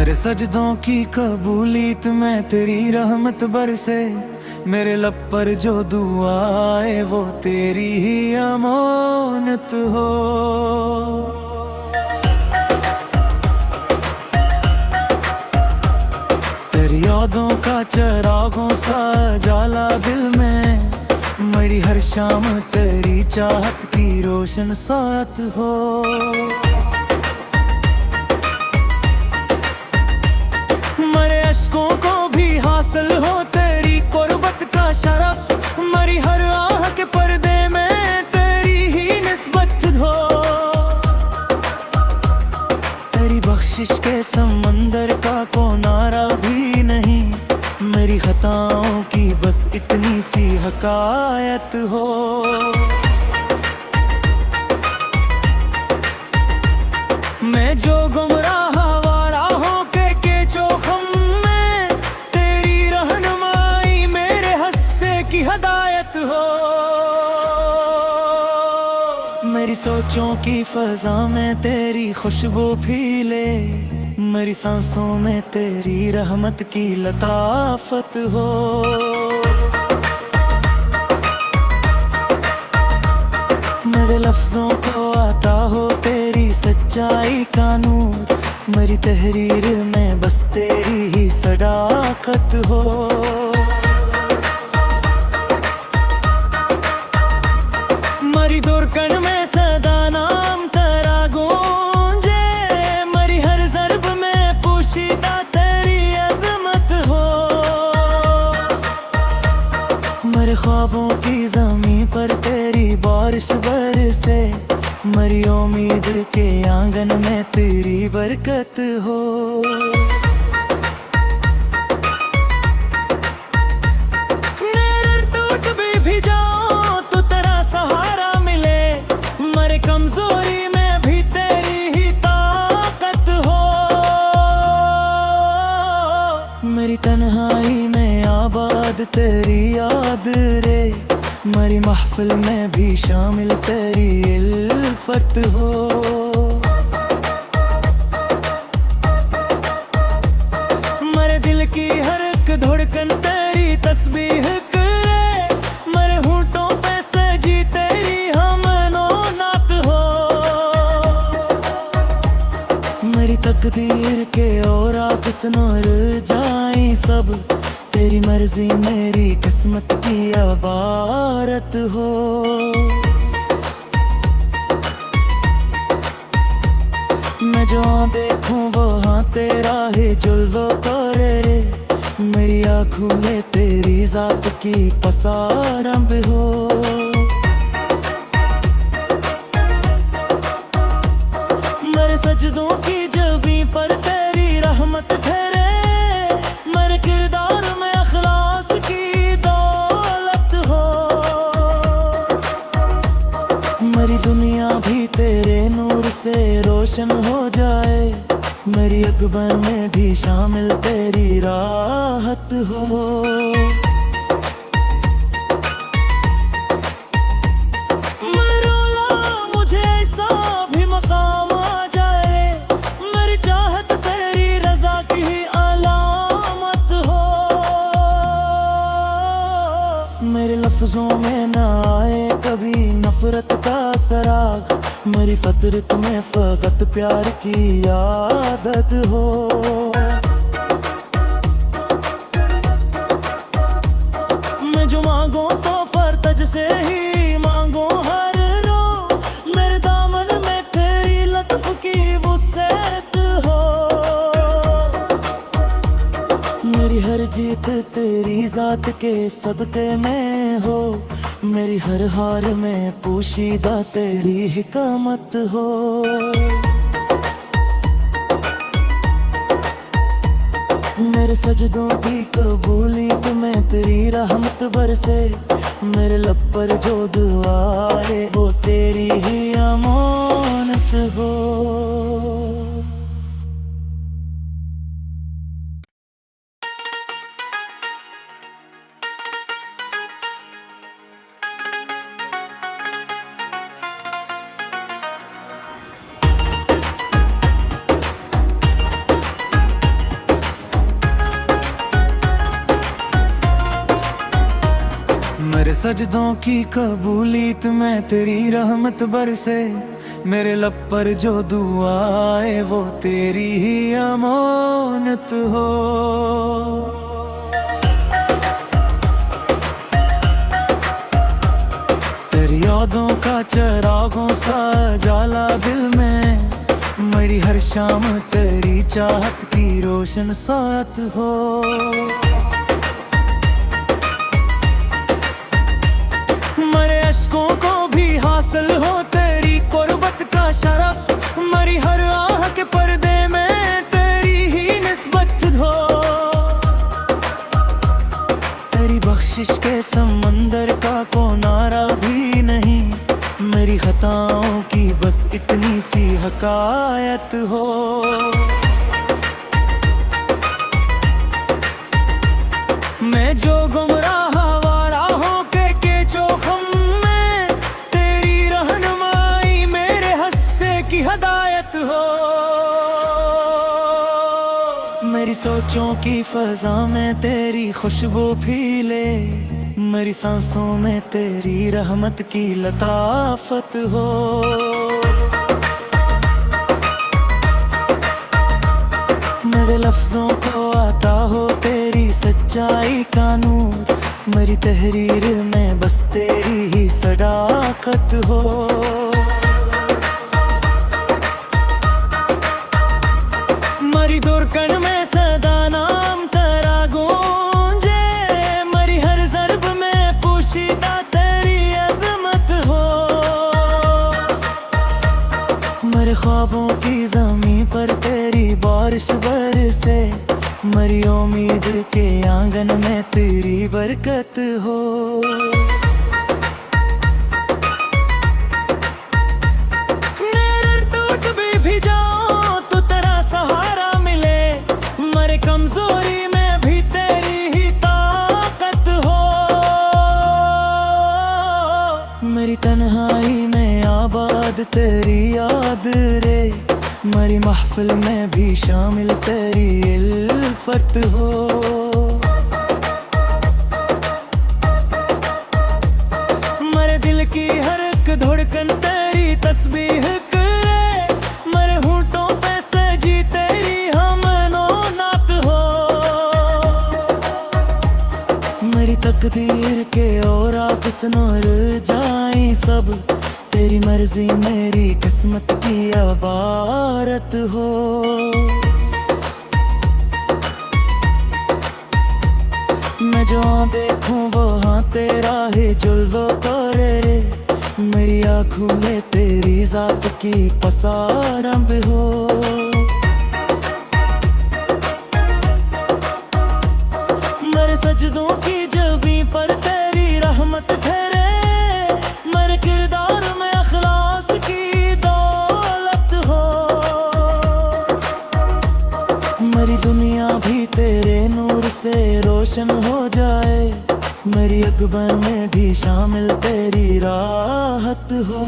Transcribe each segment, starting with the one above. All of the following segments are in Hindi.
मेरे सजदों की कबूलियत में तेरी रहमत बरसे। मेरे लब पर जो दुआ आए वो तेरी ही अमानत हो। तेरी यादों का चरागों सा जाला दिल में, मेरी हर शाम तेरी चाहत की रोशन साथ हो। मेरे अश्कों को भी हासिल हो तेरी कुर्बत का शरफ, मरी हर आह के पर्दे में तेरी ही निस्बत हो। तेरी बख्शिश के समंदर का किनारा भी नहीं, मेरी खताओं की बस इतनी सी हकायत हो। मैं जो गुमराह आवारा हूँ के चोखम में, तेरी रहनुमाई मेरे हस्ते की हदायत हो। मेरी सोचों की फजा में तेरी खुशबू फीले, मेरी सांसों में तेरी रहमत की लताफत हो। मेरे लफ्जों को आता हो तेरी सच्चाई का नूर, मेरी तहरीर में बस तेरी ही सदाकत हो। मरी दुर्कन में सदा नाम तेरा गूंजे, मरी हर ज़र्ब में पोशीदा तेरी अज़मत हो। मेरे ख्वाबों की ज़मीं पर तेरी बारिश बरसे, मरी उम्मीद के आंगन में तेरी बरकत हो। मेरे टूट भी जाऊं तो तेरा सहारा मिले, मरे कमजोरी में भी तेरी ही ताकत हो। मेरी तन्हाई में आबाद तेरी याद रे, मरी महफिल में भी शामिल तेरी इल्फत हो। मेरे दिल की हर एक धड़कन तेरी तस्बीह करे, मेरे होंठों पे सजी तेरी हमनो नात हो। मेरी तकदीर के और आप सुनर जाए सब, तेरी मर्जी मेरी किस्मत की अबारत हो। मैं जहाँ देखूं वहाँ तेरा ही जुल्वो करे रे, मेरी आँखों में तेरी जात की पसारंब हो। मेरे सजदों की जबीं पर तेरी रहमत ठहरे, मेरे किरदार में अखलास की दौलत हो। मेरी दुनिया भी तेरे नूर से रोशन हो जाए, मेरी अकबर में भी शामिल तेरी राहत हो। मरोला मुझे ऐसा भी मकाम आ जाए, मेरी चाहत तेरी रजा की ही अलामत हो। मेरे लफ्जों में न आए कभी नफरत का सराग, मेरी फतरत में फकत प्यार की आदत हो। मैं जो मांगू तो फरतज से ही मांगू हर रो, मेरे दामन में तेरी लत्फ की वुसअत हो। मेरी हर जीत तेरी जात के सदक़े में हो, मेरी हर हार में पोशीदा तेरी हिकमत हो। मेरे सजदों की कबूलियत में तेरी रहमत बरसे, मेरे लब पर जो दुआ आए वो तेरी ही अमानत हो। मेरे सजदों की कबूलियत में तेरी रहमत बरसे, मेरे लब पर जो दुआ आए वो तेरी ही अमानत हो। तेरी यादों का चिरागों सा जाला दिल में, मेरी हर शाम तेरी चाहत की रोशन साथ हो। मेरे अश्कों को भी हासिल हो तेरी कुर्बत का शरफ, मरी हर आह के पर्दे में तेरी ही निस्बत हो। तेरी बख्शिश के समंदर का किनारा भी नहीं, मेरी खताओं की बस इतनी सी हकायत हो। मैं जो गुमराह आवारा हो के जोखम में, तेरी रहनुमाई मेरे हस्ते की हदायत हो। मेरी सोचों की फजा में तेरी खुशबू फीले, मेरी सांसों में तेरी रहमत की लताफत हो। मेरे लफ्जों को आता हो तेरी सच्चाई का नूर, मेरी तहरीर में बस तेरी ही सदाकत हो। मरी दुर्कन में सदा नाम तेरा गूंजे, मरी हर ज़र्ब में पोशीदा तेरी अज़मत हो। मेरे ख्वाबों की ज़मीं पर तेरी बारिश बरसे, मरी उम्मीद के आंगन में तेरी बरकत हो। मेरे टूट भी जाऊं तो तेरा सहारा मिले, मरे कमजोरी में भी तेरी ही ताकत हो। मेरी तन्हाई में आबाद तेरी याद रे, मरी महफिल में भी शामिल तेरी इल्फत हो। मेरे दिल की हर एक धड़कन तेरी तस्बीह करे, मेरे होंठों पे सजी तेरी हमनो नात हो। मेरी तकदीर के और आप सुनर जाए सब, तेरी मर्जी मेरी किस्मत की अबारत हो। मैं जहाँ देखूं वहाँ तेरा ही जुल्वो करे रे, मेरी आँखों में तेरी जात की पसारंब हो। मेरे सजदों की जबीं पर तेरी रहमत ठहरे, मेरे किरदार में अखलास की दौलत हो। मेरी दुनिया भी तेरे नूर से रोशन हो जाए, मेरी अकबर में भी शामिल तेरी राहत हो।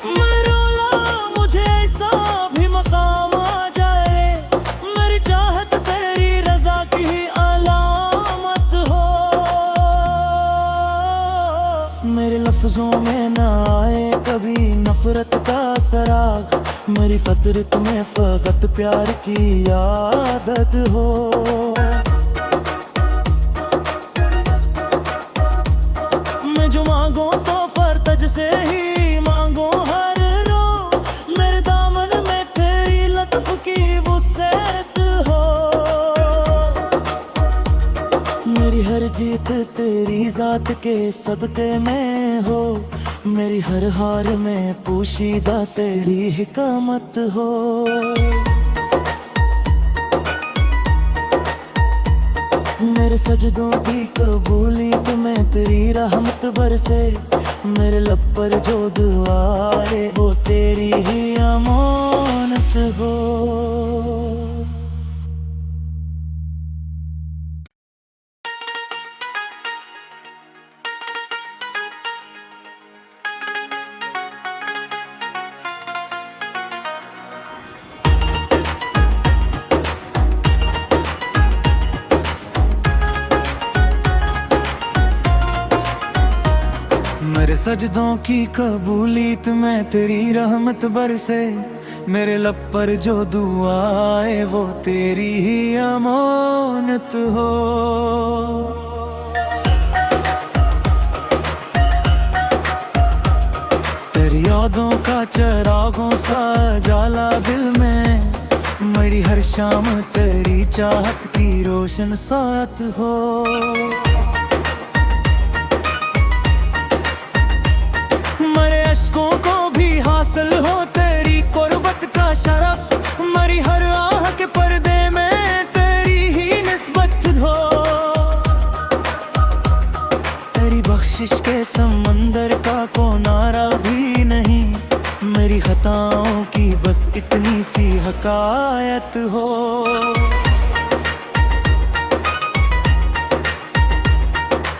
मरोला मुझे ऐसा भी मकाम आ जाए, मेरी चाहत तेरी रजा की ही अलामत हो। मेरे लफ्जों में ना आए कभी नफरत का सराग, मेरी फतरत में फकत प्यार की आदत हो। मैं जो मांगो तो फरतज से ही मांगो हर रो, मेरे दामन में तेरी लत्फ की वुसअत हो। मेरी हर जीत तेरी जात के सदके में हो, मेरी हर हार में पोशीदा तेरी हिकमत हो। मेरे सजदों की कबूलियत में तेरी रहमत बरसे, मेरे लब पर जो दुआ आए वो तेरी ही अमानत हो। मेरे सजदों की कबूलियत में तेरी रहमत बरसे, मेरे लब पर जो दुआ आए वो तेरी ही अमानत हो। तेरी यादों का चरागों सा जाला दिल में, मेरी हर शाम तेरी चाहत की रोशन साथ हो। मेरे अश्कों को भी हासिल हो तेरी कुर्बत का शरफ, मेरी हर आह के पर्दे में तेरी ही निस्बत हो। तेरी बख्शिश के समंदर का किनारा भी नहीं, मेरी खताओं की बस इतनी सी हकायत हो।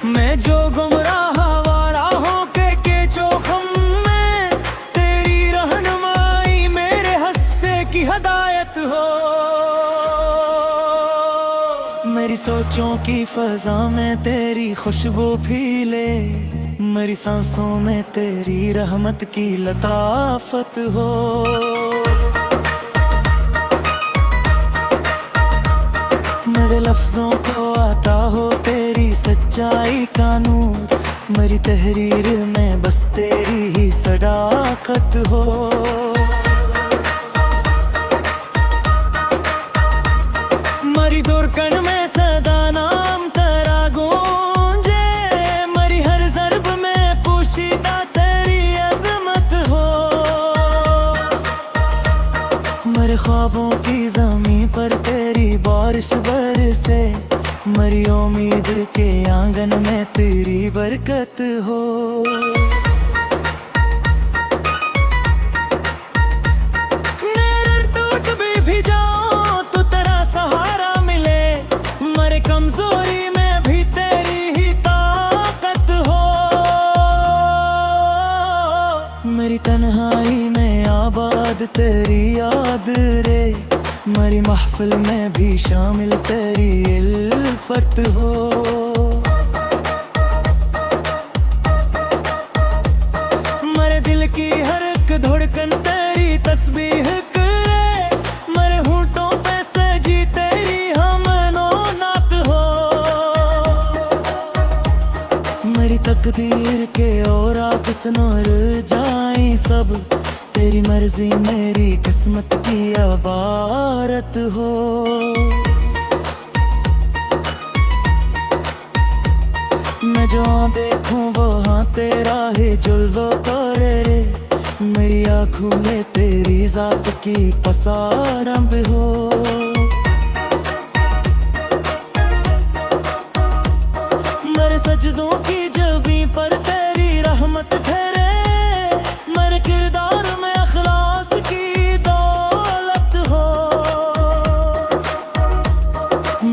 मैं जो गुमराह आवारा हूँ के जोखम में, तेरी रहनुमाई मेरे हस्ते की हदायत हो। मेरी सोचों की फजा में तेरी खुशबू फीले, मेरी सांसों में तेरी रहमत की लताफत हो। मेरे लफ्जों को आता हो तेरी सच्चाई का नूर, मेरी तहरीर में बस तेरी ही सदाकत हो। मेरी दुर्कन में सदा नाम तेरा गूंजे, मेरी हर ज़र्ब में पोशीदा तेरी अज़मत हो। मेरे ख्वाबों की ज़मीं पर तेरी बारिश बरसे, मेरी उम्मीद के आंगन में तेरी बरकत हो। मेरे टूट भी जाऊं तो तेरा सहारा मिले, मेरे कमजोरी में भी तेरी ही ताकत हो। मेरी तन्हाई में आबाद तेरी याद रे, मेरी महफिल में भी शामिल तेरी इल्फत हो। मेरे दिल की हर एक धड़कन तेरी तस्बीह करे, मेरे होंठों पे सजी तेरी हमनो नात हो। मेरी तकदीर के और आकिस नूर जाए सब, तेरी मर्जी मेरी किस्मत की अबारत हो। मैं जहाँ देखूं वहाँ तेरा ही जुल्वो करे रे, मेरी आँखों में तेरी जात की पसारंब हो। मेरे सजदों की जबीं पर तेरी रहमत ठहरे, मेरे किरदार में अखलास की दौलत हो।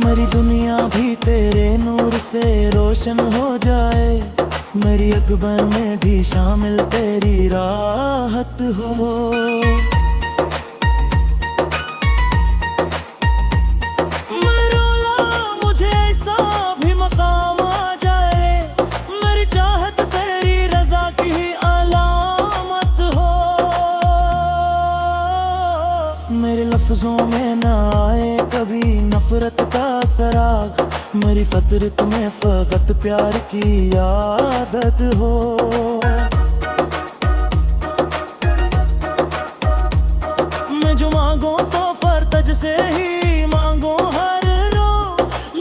मेरी दुनिया भी तेरे नूर से रोशन हो जाए, मेरी अकबर में भी शामिल तेरी राहत हो। मरोला मुझे ऐसा भी मकाम आ जाए, मेरी चाहत तेरी रजा की ही अलामत हो। मेरे लफ्जों में ना आए कभी नफरत का सराग, मेरी फतरत में फकत प्यार की आदत हो। मैं जो मांगू तो फरतज से ही मांगू हर रो,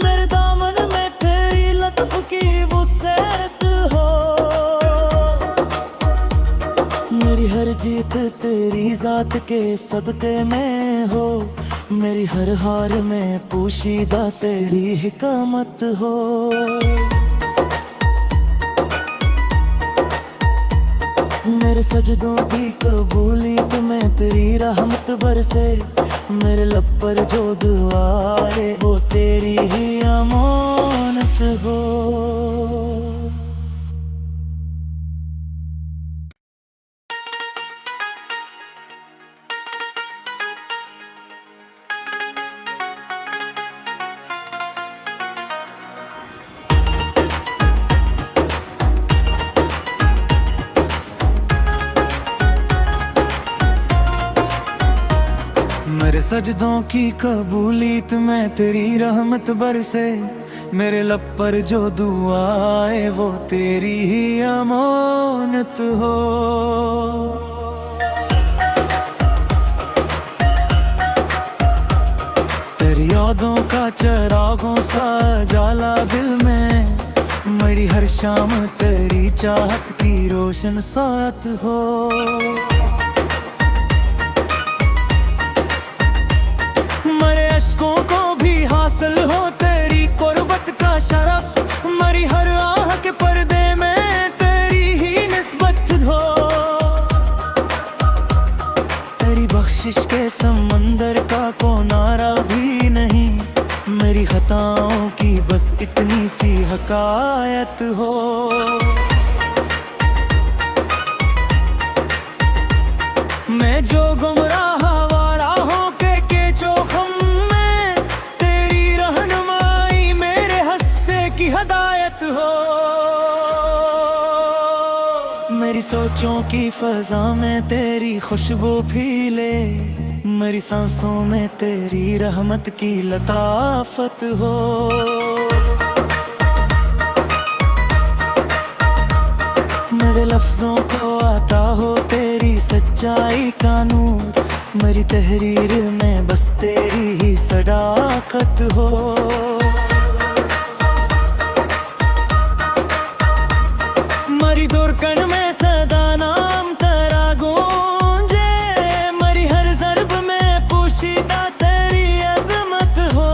मेरे दामन में तेरी लत्फ की वुसअत हो। मेरी हर जीत तेरी जात के सदके में हो, मेरी हर हार में पोशीदा तेरी हिकमत हो। मेरे सजदों की कबूलियत में तेरी रहमत बरसे, मेरे लब पर जो दुआ आए वो तेरी ही अमानत हो। सजदों की कबूलियत में तेरी रहमत बरसे, मेरे लब पर जो दुआ आए वो तेरी ही अमानत हो। तेरी यादों का चरागों सा जाला दिल में, मेरी हर शाम तेरी चाहत की रोशन साथ हो। मेरे अश्कों को भी हासिल हो तेरी कुर्बत का शरफ, मेरी हर आह के पर्दे में तेरी ही निस्बत हो। तेरी बख्शिश के समंदर का किनारा भी नहीं, मेरी खताओं की बस इतनी सी हकायत हो। मैं जो गुमराह आवारा हूँ के चोखम में, तेरी रहनुमाई मेरे हस्ते की हदायत हो। मेरी सोचों की फजा में तेरी खुशबू फीले, मेरी सांसों में तेरी रहमत की लताफत हो। मेरे लफ्जों को आता हो तेरी सच्चाई का नूर, मेरी तहरीर में बस तेरी ही सदाकत हो। मेरी दुर्कन में सदा नाम तेरा गूंजे, मेरी हर ज़र्ब में पोशीदा तेरी अज़मत हो।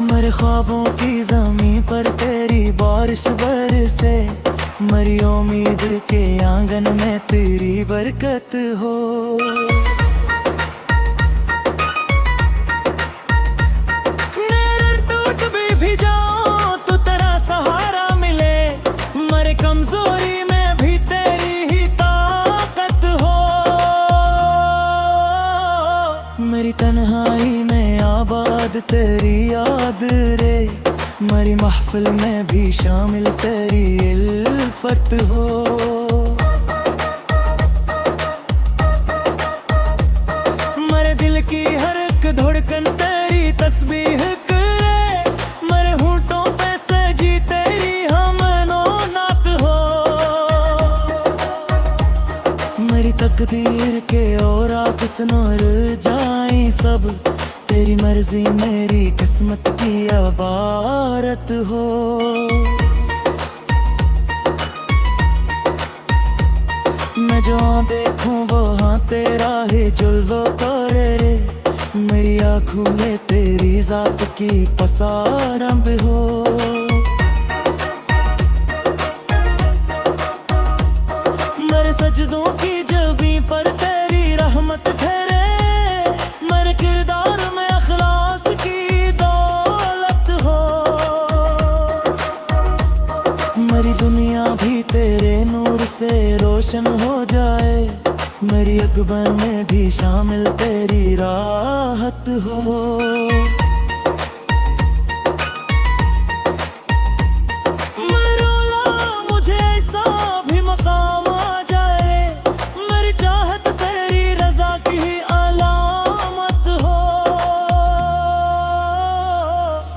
मेरे ख्वाबों की ज़मीं पर तेरी बारिश बरसे, मेरी उम्मीद के आंगन में तेरी बरकत हो। मेरे टूट भी जाऊं तो तेरा सहारा मिले, मेरे कमजोरी में भी तेरी ही ताकत हो। मेरी तन्हाई में आबाद तेरी याद रे, मेरी महफिल में भी शामिल तेरी इल्फत हो। मेरे दिल की हर एक धड़कन तेरी तस्बीह करे, मेरे होंठों पे सजी तेरी हमनो नात हो। मेरी तकदीर के और किस नूर जाए सब, तेरी मर्जी मेरी किस्मत की अबारत हो। मैं जहाँ देखूं वहाँ तेरा ही जुल्वो करे रे, मेरी आँखों में तेरी जात की पसारंब हो। मेरे सजदों की जबीं पर तेरी रहमत ठहरे, मेरे किरदार में अखलास की दौलत हो। मेरी दुनिया भी तेरे नूर से रोशन हो जाए, मेरी अकबर में भी शामिल तेरी राहत हो।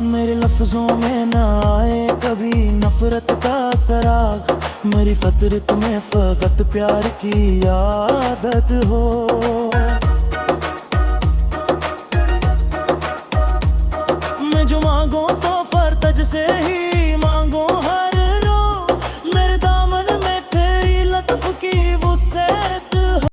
मेरे लफ्जों में ना आए कभी नफरत का सराग, मेरी फतरत में फकत प्यार की आदत हो।